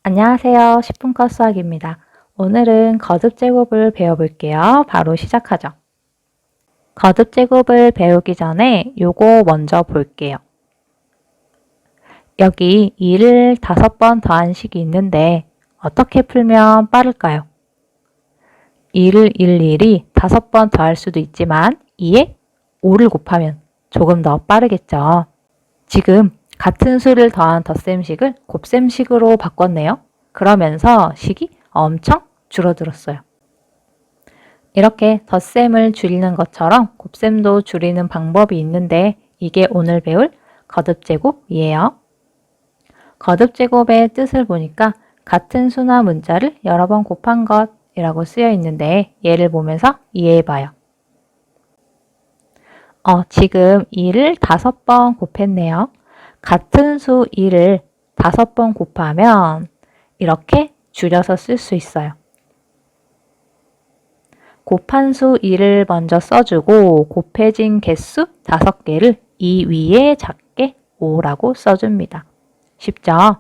안녕하세요. 10분 컷 수학입니다. 오늘은 거듭 제곱을 배워볼게요. 바로 시작하죠. 거듭 제곱을 배우기 전에 요거 먼저 볼게요. 여기 2를 5번 더한 식이 있는데 어떻게 풀면 빠를까요? 2를 일일이 5번 더할 수도 있지만 2에 5를 곱하면 조금 더 빠르겠죠. 지금 같은 수를 더한 덧셈식을 곱셈식으로 바꿨네요. 그러면서 식이 엄청 줄어들었어요. 이렇게 덧셈을 줄이는 것처럼 곱셈도 줄이는 방법이 있는데 이게 오늘 배울 거듭제곱이에요. 거듭제곱의 뜻을 보니까 같은 수나 문자를 여러 번 곱한 것이라고 쓰여 있는데 예를 보면서 이해해봐요. 지금 2를 5번 곱했네요. 같은 수 2를 5번 곱하면 이렇게 줄여서 쓸 수 있어요. 곱한 수 2를 먼저 써주고 곱해진 개수 5개를 이 위에 작게 5라고 써줍니다. 쉽죠?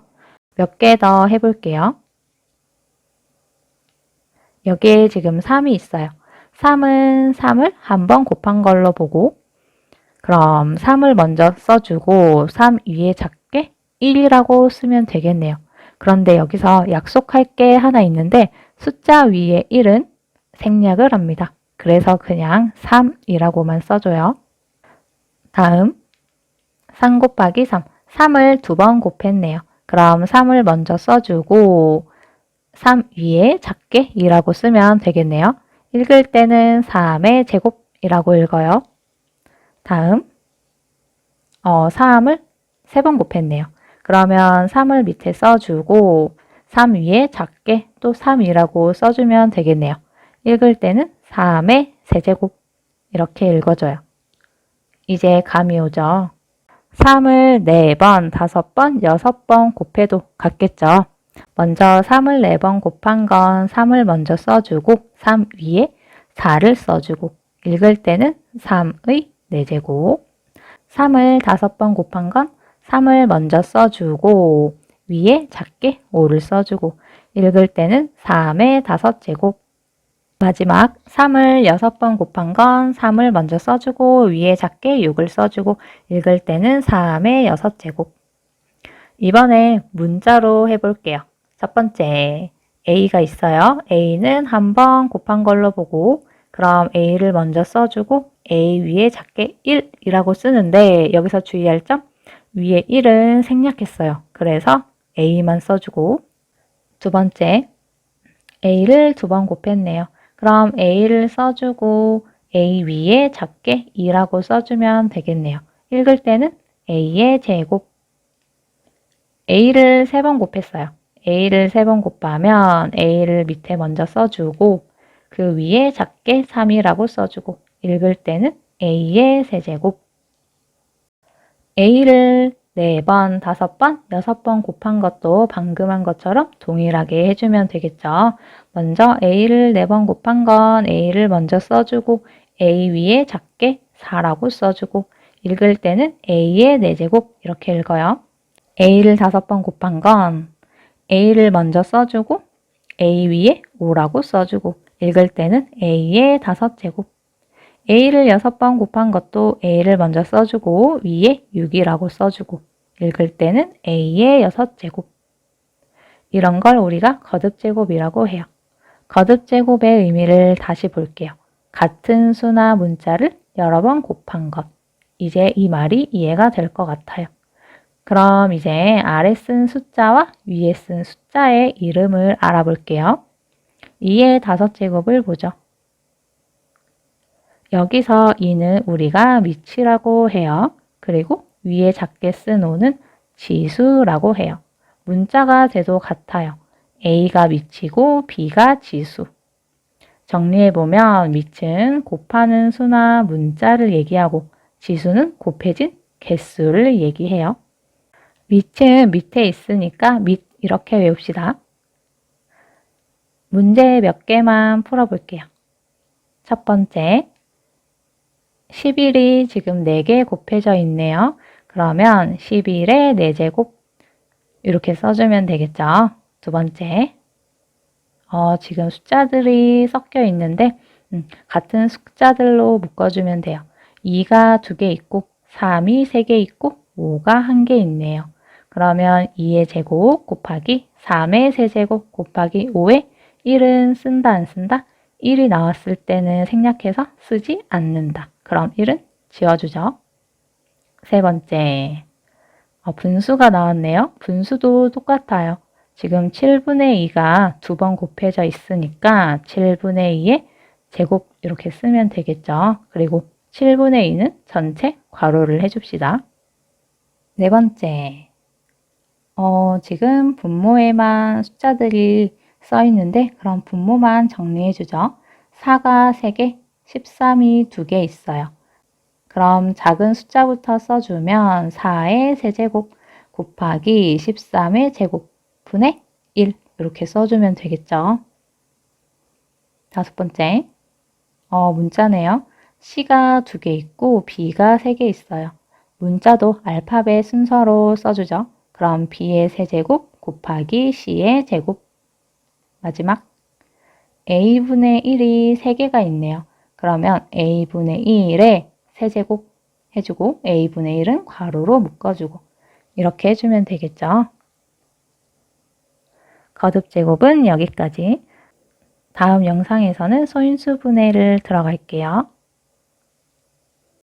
몇 개 더 해볼게요. 여기에 지금 3이 있어요. 3은 3을 한 번 곱한 걸로 보고 그럼 3을 먼저 써주고 3 위에 작게 1이라고 쓰면 되겠네요. 그런데 여기서 약속할 게 하나 있는데 숫자 위에 1은 생략을 합니다. 그래서 그냥 3이라고만 써줘요. 다음 3 곱하기 3. 3을 2번 곱했네요. 그럼 3을 먼저 써주고 3 위에 작게 2라고 쓰면 되겠네요. 읽을 때는 3의 제곱이라고 읽어요. 다음 3을 3번 곱했네요. 그러면 3을 밑에 써주고 3 위에 작게 또 3이라고 써주면 되겠네요. 읽을 때는 3의 세제곱 이렇게 읽어줘요. 이제 감이 오죠. 3을 4번, 5번, 6번 곱해도 같겠죠. 먼저 3을 4번 곱한 건 3을 먼저 써주고 3 위에 4를 써주고 읽을 때는 3의 4제곱 3을 5번 곱한 건 3을 먼저 써주고 위에 작게 5를 써주고 읽을 때는 3의 5제곱 마지막 3을 6번 곱한 건 3을 먼저 써주고 위에 작게 6을 써주고 읽을 때는 3의 6제곱 이번에 문자로 해볼게요. 첫 번째 A가 있어요. A는 한 번 곱한 걸로 보고 그럼 A를 먼저 써주고 A 위에 작게 1이라고 쓰는데 여기서 주의할 점 위에 1은 생략했어요. 그래서 A만 써주고 두 번째 A를 2번 곱했네요. 그럼 A를 써주고 A 위에 작게 2라고 써주면 되겠네요. 읽을 때는 A의 제곱 A를 3번 곱했어요. A를 3번 곱하면 A를 밑에 먼저 써주고 그 위에 작게 3이라고 써주고 읽을 때는 A의 세제곱 A를 4번, 5번, 6번 곱한 것도 방금 한 것처럼 동일하게 해주면 되겠죠. 먼저 A를 4번 곱한 건 A를 먼저 써주고 A 위에 작게 4라고 써주고 읽을 때는 A의 4제곱 이렇게 읽어요. A를 5번 곱한 건 A를 먼저 써주고 A 위에 5라고 써주고 읽을 때는 A의 5제곱 A를 6번 곱한 것도 A를 먼저 써주고 위에 6이라고 써주고 읽을 때는 A의 6제곱 이런 걸 우리가 거듭제곱이라고 해요. 거듭제곱의 의미를 다시 볼게요. 같은 수나 문자를 여러 번 곱한 것 이제 이 말이 이해가 될 것 같아요. 그럼 이제 아래 쓴 숫자와 위에 쓴 숫자의 이름을 알아볼게요. 2의 5제곱을 보죠. 여기서 2는 우리가 미치라고 해요. 그리고 위에 작게 쓴 5는 지수라고 해요. 문자가 돼도 같아요. A가 미치고 B가 지수. 정리해보면 밑은 곱하는 수나 문자를 얘기하고 지수는 곱해진 개수를 얘기해요. 밑은 밑에 있으니까 밑 이렇게 외웁시다. 문제 몇 개만 풀어볼게요. 첫 번째 11이 지금 4개 곱해져 있네요. 그러면 11의 4제곱 이렇게 써주면 되겠죠. 두 번째, 지금 숫자들이 섞여 있는데 같은 숫자들로 묶어주면 돼요. 2가 2개 있고 3이 3개 있고 5가 1개 있네요. 그러면 2의 제곱 곱하기 3의 세제곱 곱하기 5의 1은 쓴다 안 쓴다? 1이 나왔을 때는 생략해서 쓰지 않는다. 그럼 1은 지워주죠. 세 번째, 분수가 나왔네요. 분수도 똑같아요. 지금 7분의 2가 두 번 곱해져 있으니까 7분의 2의 제곱 이렇게 쓰면 되겠죠. 그리고 7분의 2는 전체 괄호를 해줍시다. 네 번째, 지금 분모에만 숫자들이 써 있는데 그럼 분모만 정리해주죠. 4가 3개, 13이 2개 있어요. 그럼 작은 숫자부터 써주면 4의 세제곱 곱하기 13의 제곱분의 1 이렇게 써주면 되겠죠. 다섯 번째, 문자네요. C가 2개 있고 B가 3개 있어요. 문자도 알파벳 순서로 써주죠. 그럼 B의 세제곱 곱하기 C의 제곱. 마지막 A분의 1이 3개가 있네요. 그러면 A분의 1의 세제곱 해주고 A분의 1은 괄호로 묶어주고 이렇게 해주면 되겠죠. 거듭 제곱은 여기까지. 다음 영상에서는 소인수 분해를 들어갈게요.